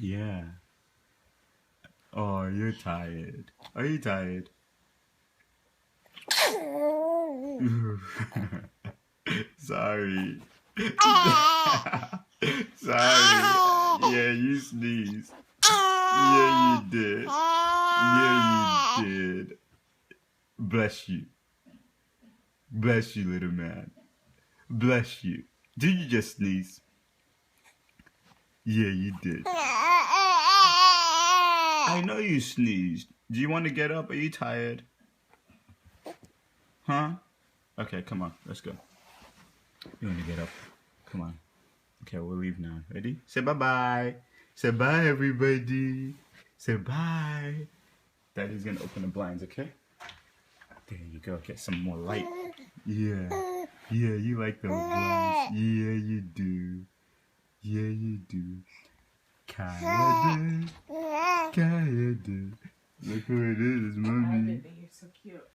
Yeah. Oh, you're tired. Are you tired? Sorry. Sorry. Yeah, you sneezed. Yeah, you did. Yeah, you did. Bless you. Bless you, little man. Bless you. Did you just sneeze? Yeah, you did. I know you sneezed. Do you want to get up? Are you tired? Huh? Okay, come on. Let's go. You want to get up? Come on. Okay, we'll leave now. Ready? Say bye-bye. Say bye, everybody. Say bye. Daddy's going to open the blinds, okay? There you go. Get some more light. Yeah. Yeah, you like those blinds. Yeah, you do. Yeah, you do. Kayode. Kayode. Look who it is, mommy. You're so cute.